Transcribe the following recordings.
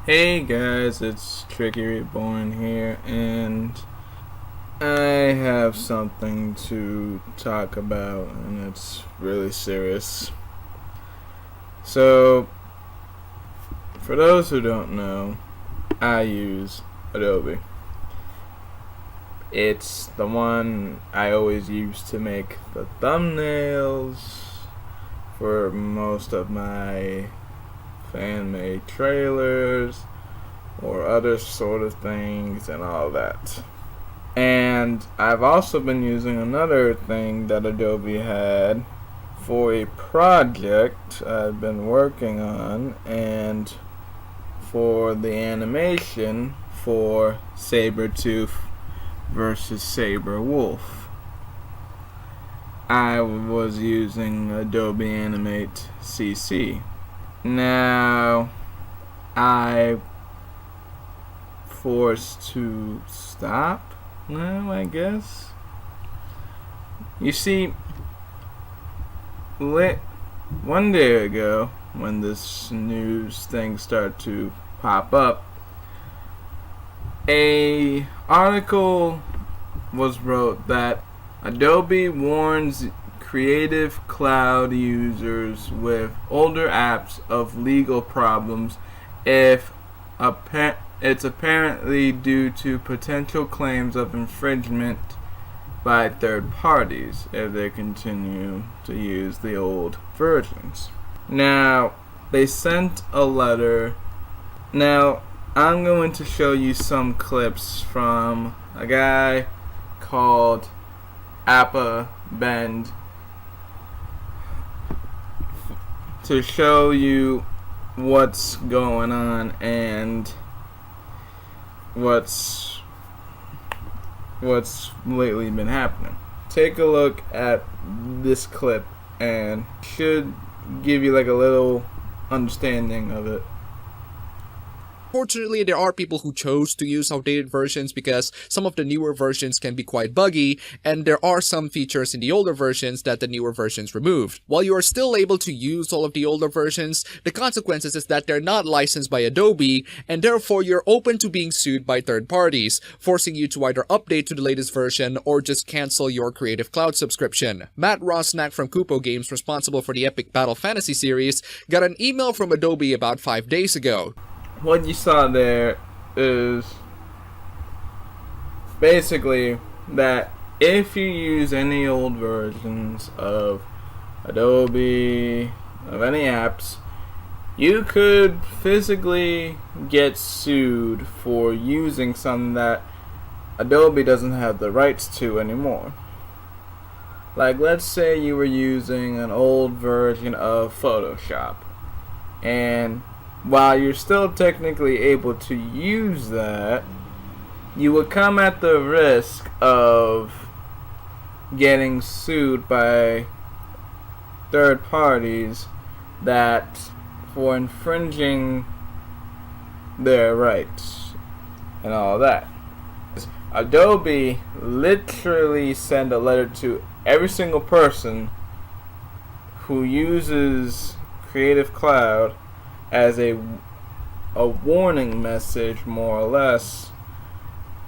Hey guys, it's Tricky Reborn here, and I have something to talk about, and it's really serious. So, for those who don't know, I use Adobe. It's the one I always use to make the thumbnails for most of my fan-made trailers or other sort of things and all that. And I've also been using another thing that Adobe had for a project I've been working on, and for the animation for Sabretooth versus Saberwolf. I was using Adobe Animate CC. Now, I forced to stop now, I guess. You see, one day ago, when this news thing started to pop up, a article was wrote that Adobe warns Creative Cloud users with older apps of legal problems if it's apparently due to potential claims of infringement by third parties if they continue to use the old versions. Now, they sent a letter. Now, I'm going to show you some clips from a guy called Appabend to show you what's going on and what's lately been happening. Take a look at this clip and should give you like a little understanding of it. Fortunately, there are people who chose to use outdated versions because some of the newer versions can be quite buggy, and there are some features in the older versions that the newer versions removed. While you are still able to use all of the older versions, the consequences is that they're not licensed by Adobe, and therefore you're open to being sued by third parties, forcing you to either update to the latest version or just cancel your Creative Cloud subscription. Matt Rosnack from Kupo Games, responsible for the Epic Battle Fantasy series, got an email from Adobe about 5 days ago. What you saw there is basically that if you use any old versions of Adobe, of any apps, you could physically get sued for using something that Adobe doesn't have the rights to anymore. Like, let's say you were using an old version of Photoshop, and while you're still technically able to use that, you would come at the risk of getting sued by third parties that for infringing their rights and all that. Adobe literally sent a letter to every single person who uses Creative Cloud as a warning message, more or less,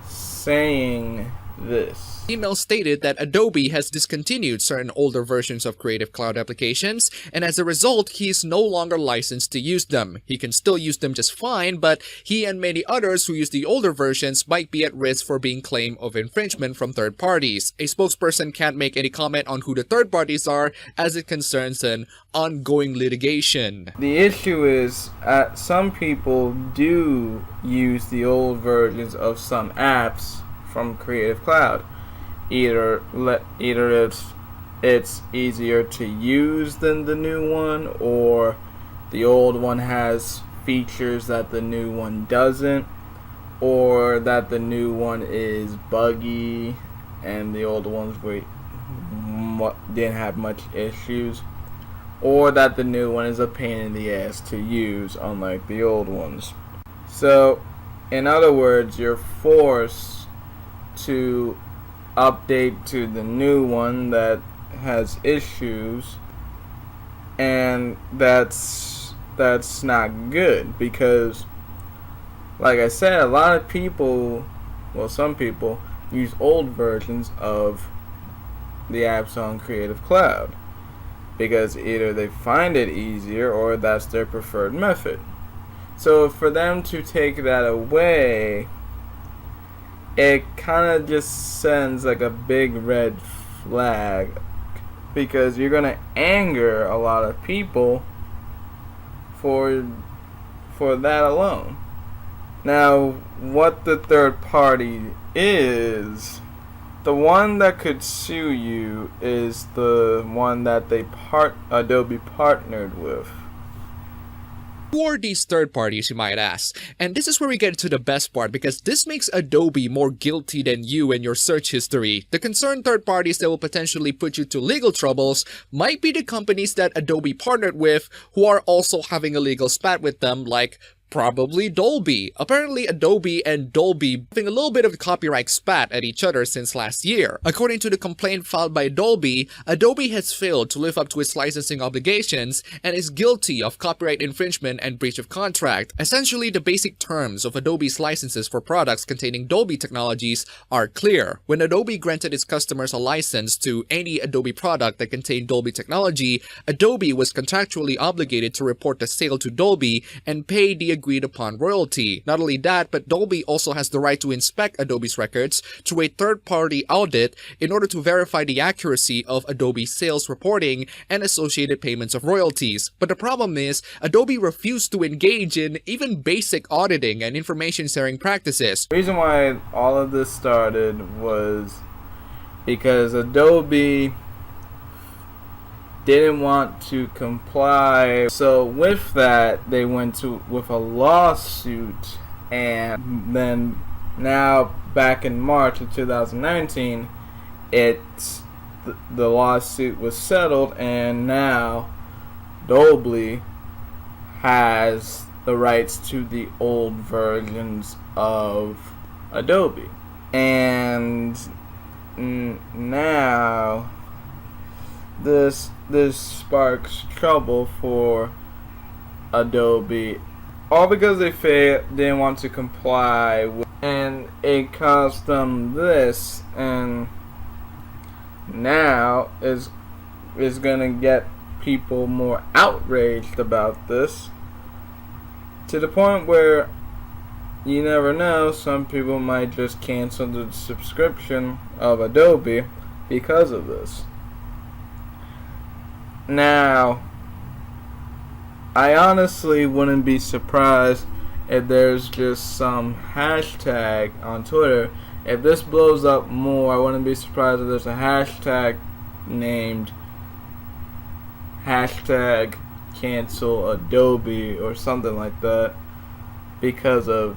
saying this. Email stated that Adobe has discontinued certain older versions of Creative Cloud applications, and as a result, he is no longer licensed to use them. He can still use them just fine, but he and many others who use the older versions might be at risk for being claimed of infringement from third parties. A spokesperson can't make any comment on who the third parties are, as it concerns an ongoing litigation. The issue is, some people do use the old versions of some apps from Creative Cloud. Either it's easier to use than the new one, or the old one has features that the new one doesn't, or that the new one is buggy and the old ones didn't have much issues, or that the new one is a pain in the ass to use, unlike the old ones. So, in other words, you're forced to update to the new one that has issues, and that's not good, because like I said, a lot of people, well, some people use old versions of the apps on Creative Cloud because either they find it easier or that's their preferred method. So for them to take that away, it kind of just sends like a big red flag because you're going to anger a lot of people for that alone. Now, what the third party is, the one that could sue you is the one that Adobe partnered with. Who are these third parties, you might ask? And this is where we get to the best part, because this makes Adobe more guilty than you and your search history. The concerned third parties that will potentially put you to legal troubles might be the companies that Adobe partnered with who are also having a legal spat with them, like probably Dolby. Apparently, Adobe and Dolby having a little bit of a copyright spat at each other since last year. According to the complaint filed by Dolby, Adobe has failed to live up to its licensing obligations and is guilty of copyright infringement and breach of contract. Essentially, the basic terms of Adobe's licenses for products containing Dolby technologies are clear. When Adobe granted its customers a license to any Adobe product that contained Dolby technology, Adobe was contractually obligated to report the sale to Dolby and pay the agreed upon royalty. Not only that, but Dolby also has the right to inspect Adobe's records through a third-party audit in order to verify the accuracy of Adobe's sales reporting and associated payments of royalties. But the problem is, Adobe refused to engage in even basic auditing and information sharing practices. The reason why all of this started was because Adobe didn't want to comply. So with that, they went with a lawsuit, and then now back in March of 2019, the lawsuit was settled, and now Dolby has the rights to the old versions of Adobe. And now this sparks trouble for Adobe, all because they didn't want to comply with, and it cost them this, and now is gonna get people more outraged about this, to the point where you never know, some people might just cancel the subscription of Adobe because of this. Now, I honestly wouldn't be surprised if there's just some hashtag on Twitter. If this blows up more, I wouldn't be surprised if there's a hashtag named hashtag cancel Adobe or something like that because of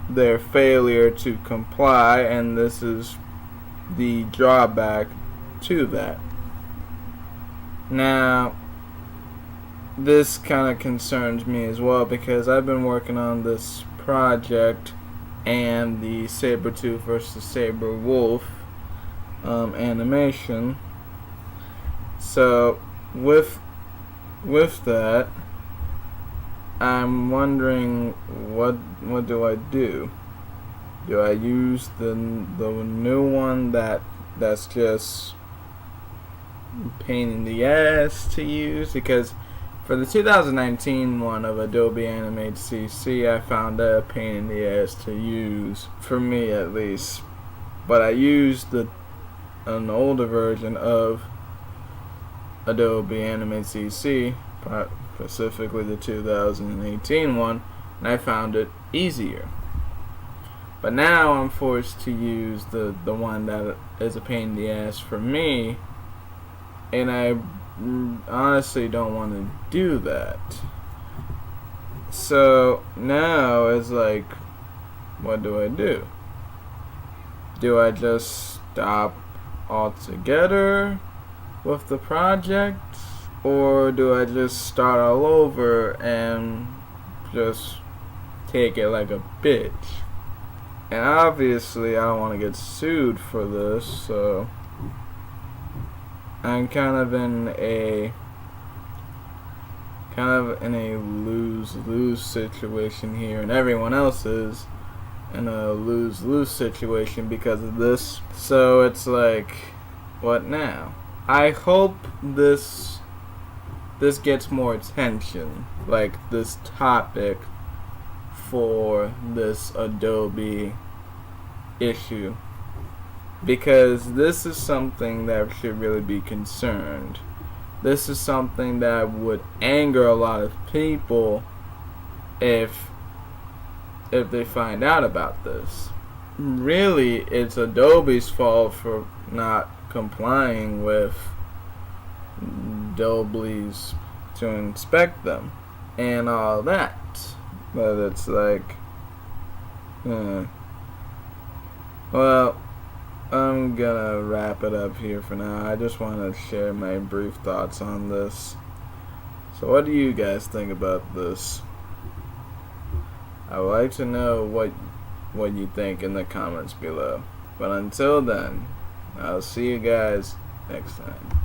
their failure to comply, and this is the drawback to that. Now, this kind of concerns me as well because I've been working on this project and the Sabretooth versus Saberwolf animation. So with that, I'm wondering what do I do? Do I use the new one that's just pain in the ass to use? Because for the 2019 one of Adobe Animate CC, I found that a pain in the ass to use, for me at least. But I used an older version of Adobe Animate CC, specifically the 2018 one, and I found it easier. But now I'm forced to use the one that is a pain in the ass for me, and I honestly don't want to do that. So now it's like, what do I do? Do I just stop altogether with the project? Or do I just start all over and just take it like a bitch? And obviously I don't want to get sued for this, so I'm kind of in kind of in a lose-lose situation here, and everyone else is in a lose-lose situation because of this. So it's like, what now? I hope this gets more attention, like this topic for this Adobe issue, because this is something that should really be concerned. This is something that would anger a lot of people if they find out about this. Really, it's Adobe's fault for not complying with Adobe's to inspect them and all that. But it's like, well, I'm gonna wrap it up here for now. I just want to share my brief thoughts on this. So what do you guys think about this? I would like to know what you think in the comments below. But until then, I'll see you guys next time.